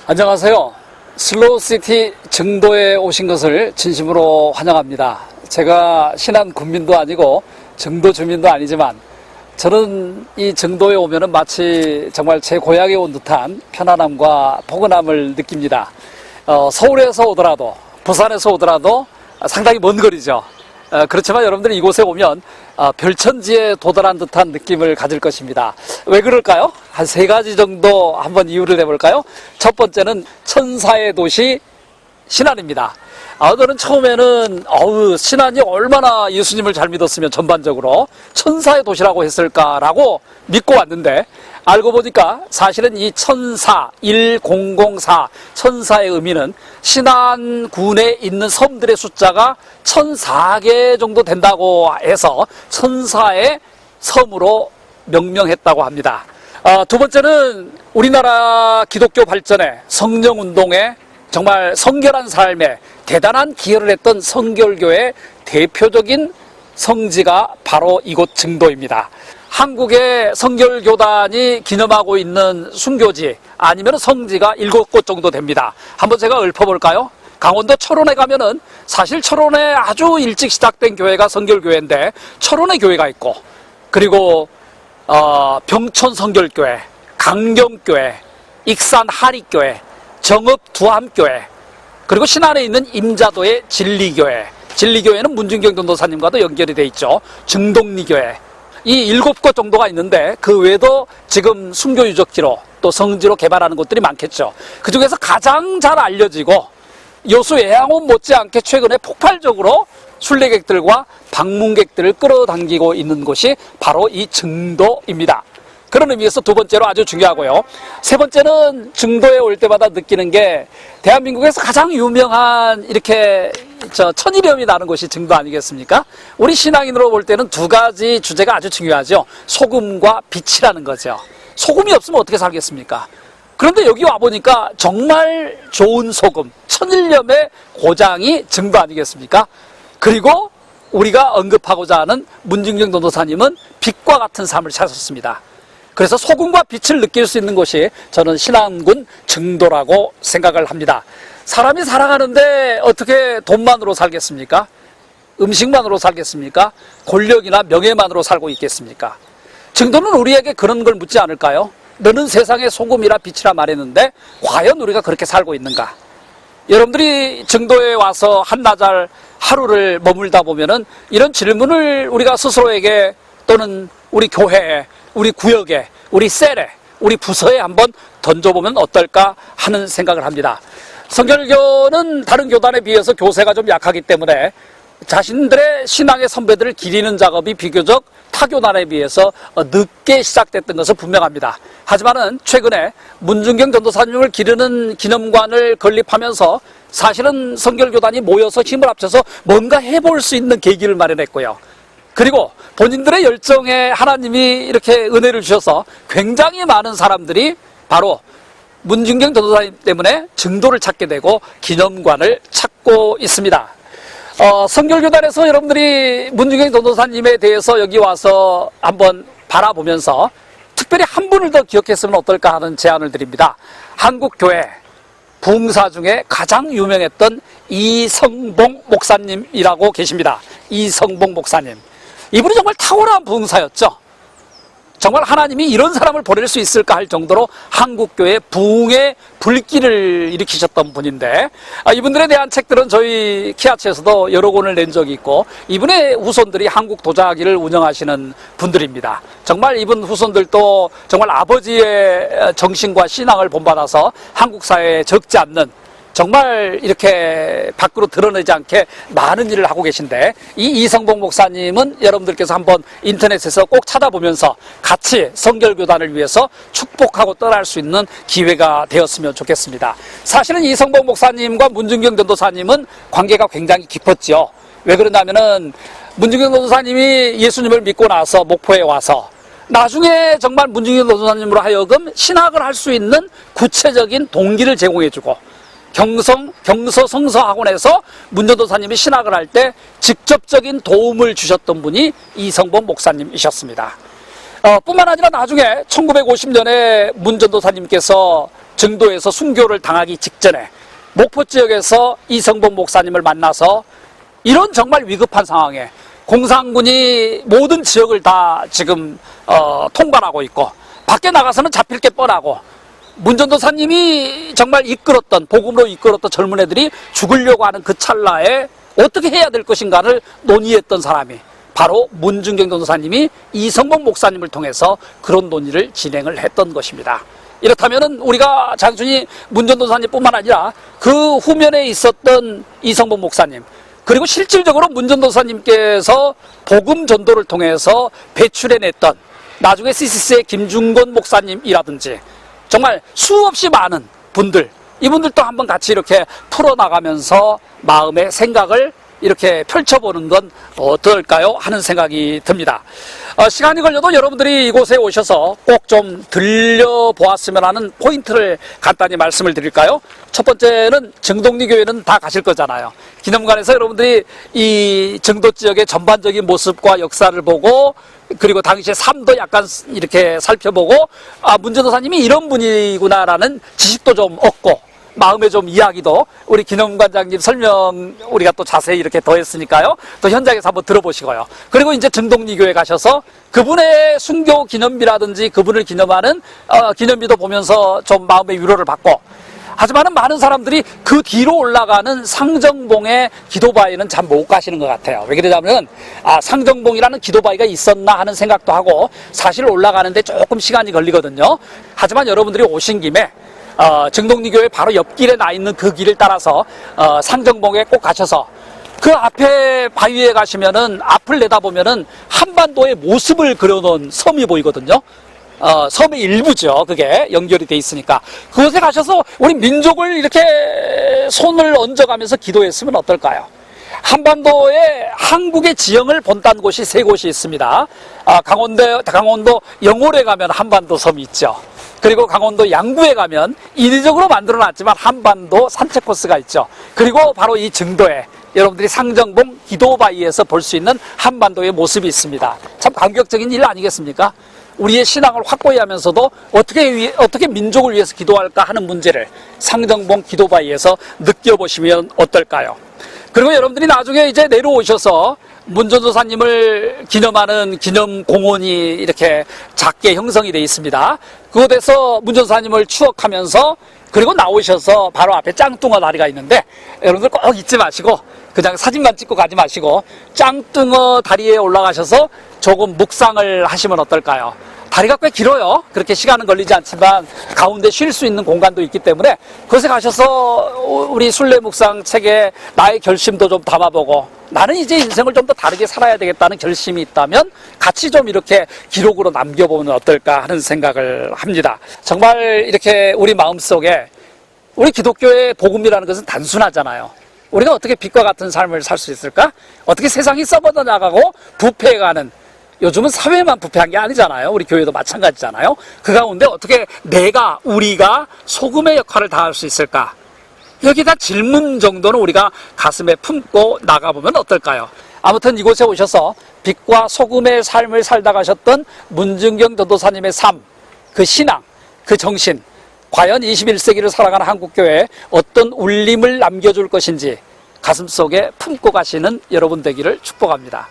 안녕하세요. 슬로우시티 증도에 오신 것을 진심으로 환영합니다. 제가 신안 군민도 아니고 증도 주민도 아니지만 저는 이 증도에 오면은 마치 정말 제 고향에 온 듯한 편안함과 포근함을 느낍니다. 서울에서 오더라도 부산에서 오더라도 상당히 먼 거리죠. 그렇지만 여러분들이 이곳에 오면 별천지에 도달한 듯한 느낌을 가질 것입니다. 왜 그럴까요? 한 세 가지 정도 한번 이유를 내볼까요? 첫 번째는 천사의 도시 신안입니다. 저는 처음에는 신안이 얼마나 예수님을 잘 믿었으면 전반적으로 천사의 도시라고 했을까라고 믿고 왔는데 알고 보니까 사실은 이 천사 1004 천사의 의미는 신안군에 있는 섬들의 숫자가 1004개 정도 된다고 해서 천사의 섬으로 명명했다고 합니다. 두 번째는 우리나라 기독교 발전에 성령운동에 정말 성결한 삶에 대단한 기여를 했던 성결교의 대표적인 성지가 바로 이곳 증도입니다. 한국의 성결교단이 기념하고 있는 순교지 아니면 성지가 7곳 정도 됩니다. 한번 제가 읊어볼까요? 강원도 철원에 가면은 사실 철원에 아주 일찍 시작된 교회가 성결교회인데 철원에 교회가 있고, 그리고 병천 성결교회, 강경교회, 익산 하리교회, 정읍 두함교회, 그리고 신안에 있는 임자도의 진리교회, 진리교회는 문중경 전도사님과도 연결이 돼 있죠. 증동리교회, 이 7곳 정도가 있는데 그 외에도 지금 순교 유적지로 또 성지로 개발하는 곳들이 많겠죠. 그 중에서 가장 잘 알려지고 여수 예향원 못지않게 최근에 폭발적으로 순례객들과 방문객들을 끌어당기고 있는 곳이 바로 이 증도입니다. 그런 의미에서 두 번째로 아주 중요하고요. 세 번째는 증도에 올 때마다 느끼는 게 대한민국에서 가장 유명한 이렇게 천일염이 나는 곳이 증도 아니겠습니까? 우리 신앙인으로 볼 때는 두 가지 주제가 아주 중요하죠. 소금과 빛이라는 거죠. 소금이 없으면 어떻게 살겠습니까? 그런데 여기 와보니까 정말 좋은 소금, 천일염의 고장이 증도 아니겠습니까? 그리고 우리가 언급하고자 하는 문중경 전도사님은 빛과 같은 삶을 사셨습니다. 그래서 소금과 빛을 느낄 수 있는 곳이 저는 신안군 증도라고 생각을 합니다. 사람이 살아가는데 어떻게 돈만으로 살겠습니까? 음식만으로 살겠습니까? 권력이나 명예만으로 살고 있겠습니까? 증도는 우리에게 그런 걸 묻지 않을까요? 너는 세상의 소금이라 빛이라 말했는데 과연 우리가 그렇게 살고 있는가? 여러분들이 증도에 와서 한나절 하루를 머물다 보면은 이런 질문을 우리가 스스로에게 또는 우리 교회에, 우리 구역에, 우리 셀에, 우리 부서에 한번 던져보면 어떨까 하는 생각을 합니다. 성결교는 다른 교단에 비해서 교세가 좀 약하기 때문에 자신들의 신앙의 선배들을 기리는 작업이 비교적 타교단에 비해서 늦게 시작됐던 것은 분명합니다. 하지만은 최근에 문중경 전도사님을 기르는 기념관을 건립하면서 사실은 성결교단이 모여서 힘을 합쳐서 뭔가 해볼 수 있는 계기를 마련했고요. 그리고 본인들의 열정에 하나님이 이렇게 은혜를 주셔서 굉장히 많은 사람들이 바로 문중경 전도사님 때문에 증도를 찾게 되고 기념관을 찾고 있습니다. 성결교단에서 여러분들이 문중경 전도사님에 대해서 여기 와서 한번 바라보면서 특별히 한 분을 더 기억했으면 어떨까 하는 제안을 드립니다. 한국교회 부흥사 중에 가장 유명했던 이성봉 목사님이라고 계십니다. 이성봉 목사님. 이분이 정말 탁월한 부흥사였죠. 정말 하나님이 이런 사람을 보낼 수 있을까 할 정도로 한국교회 부흥의 불길을 일으키셨던 분인데 이분들에 대한 책들은 저희 키아츠에서도 여러 권을 낸 적이 있고 이분의 후손들이 한국 도자기를 운영하시는 분들입니다. 정말 이분 후손들도 정말 아버지의 정신과 신앙을 본받아서 한국 사회에 적지 않는 정말 이렇게 밖으로 드러내지 않게 많은 일을 하고 계신데 이 이성봉 목사님은 여러분들께서 한번 인터넷에서 꼭 찾아보면서 같이 성결교단을 위해서 축복하고 떠날 수 있는 기회가 되었으면 좋겠습니다. 사실은 이성봉 목사님과 문중경 전도사님은 관계가 굉장히 깊었죠. 왜 그러냐면은 문중경 전도사님이 예수님을 믿고 나서 목포에 와서 나중에 정말 문중경 전도사님으로 하여금 신학을 할 수 있는 구체적인 동기를 제공해주고 경서 성서학원에서 문전도사님이 신학을 할 때 직접적인 도움을 주셨던 분이 이성봉 목사님이셨습니다. 뿐만 아니라 나중에 1950년에 문전도사님께서 증도에서 순교를 당하기 직전에 목포 지역에서 이성복 목사님을 만나서 이런 정말 위급한 상황에 공산군이 모든 지역을 다 지금 통발하고 있고 밖에 나가서는 잡힐 게 뻔하고 문전도사님이 정말 이끌었던 복음으로 이끌었던 젊은 애들이 죽으려고 하는 그 찰나에 어떻게 해야 될 것인가를 논의했던 사람이 바로 문중경 전도사님이 이성복 목사님을 통해서 그런 논의를 진행을 했던 것입니다. 이렇다면 우리가 장순이 문전도사님뿐만 아니라 그 후면에 있었던 이성복 목사님 그리고 실질적으로 문전도사님께서 복음 전도를 통해서 배출해냈던 나중에 CCC의 김중건 목사님이라든지 정말 수없이 많은 분들 이분들도 한번 같이 이렇게 풀어나가면서 마음의 생각을 이렇게 펼쳐보는 건 어떨까요? 하는 생각이 듭니다. 시간이 걸려도 여러분들이 이곳에 오셔서 꼭 좀 들려보았으면 하는 포인트를 간단히 말씀을 드릴까요? 첫 번째는 정동리 교회는 다 가실 거잖아요. 기념관에서 여러분들이 이 정도 지역의 전반적인 모습과 역사를 보고 그리고 당시의 삶도 약간 이렇게 살펴보고 문전도사님이 이런 분이구나라는 지식도 좀 얻고 마음의 좀 이야기도 우리 기념관장님 설명 우리가 또 자세히 이렇게 더했으니까요. 또 현장에서 한번 들어보시고요. 그리고 이제 정동리 교회 가셔서 그분의 순교 기념비라든지 그분을 기념하는 기념비도 보면서 좀 마음의 위로를 받고 하지만은 많은 사람들이 그 뒤로 올라가는 상정봉의 기도바위는 참 못 가시는 것 같아요. 왜 그러냐면 상정봉이라는 기도바위가 있었나 하는 생각도 하고 사실 올라가는데 조금 시간이 걸리거든요. 하지만 여러분들이 오신 김에 정동리 교회 바로 옆길에 나 있는 그 길을 따라서 상정봉에 꼭 가셔서 그 앞에 바위에 가시면은 앞을 내다보면은 한반도의 모습을 그려놓은 섬이 보이거든요. 섬의 일부죠. 그게 연결이 돼 있으니까 그곳에 가셔서 우리 민족을 이렇게 손을 얹어가면서 기도했으면 어떨까요? 한반도에 한국의 지형을 본다는 곳이 3곳이 있습니다. 강원도 영월에 가면 한반도 섬이 있죠. 그리고 강원도 양구에 가면 인위적으로 만들어놨지만 한반도 산책 코스가 있죠. 그리고 바로 이 증도에 여러분들이 상정봉 기도바위에서 볼 수 있는 한반도의 모습이 있습니다. 참 감격적인 일 아니겠습니까? 우리의 신앙을 확고히 하면서도 어떻게 민족을 위해서 기도할까 하는 문제를 상정봉 기도바위에서 느껴보시면 어떨까요? 그리고 여러분들이 나중에 이제 내려오셔서 문전도사님을 기념하는 기념공원이 이렇게 작게 형성이 되어 있습니다. 그곳에서 문전도사님을 추억하면서 그리고 나오셔서 바로 앞에 짱뚱어 다리가 있는데 여러분들 꼭 잊지 마시고 그냥 사진만 찍고 가지 마시고 짱뚱어 다리에 올라가셔서 조금 묵상을 하시면 어떨까요? 다리가 꽤 길어요. 그렇게 시간은 걸리지 않지만 가운데 쉴 수 있는 공간도 있기 때문에 그곳에 가셔서 우리 순례 묵상 책에 나의 결심도 좀 담아보고 나는 이제 인생을 좀 더 다르게 살아야 되겠다는 결심이 있다면 같이 좀 이렇게 기록으로 남겨보면 어떨까 하는 생각을 합니다. 정말 이렇게 우리 마음속에 우리 기독교의 복음이라는 것은 단순하잖아요. 우리가 어떻게 빛과 같은 삶을 살 수 있을까? 어떻게 세상이 썩어져 나가고 부패해가는 요즘은 사회만 부패한 게 아니잖아요. 우리 교회도 마찬가지잖아요. 그 가운데 어떻게 우리가 소금의 역할을 다할 수 있을까? 여기다 질문 정도는 우리가 가슴에 품고 나가보면 어떨까요? 아무튼 이곳에 오셔서 빛과 소금의 삶을 살다 가셨던 문중경 전도사님의 삶, 그 신앙, 그 정신, 과연 21세기를 살아가는 한국교회에 어떤 울림을 남겨줄 것인지 가슴속에 품고 가시는 여러분 되기를 축복합니다.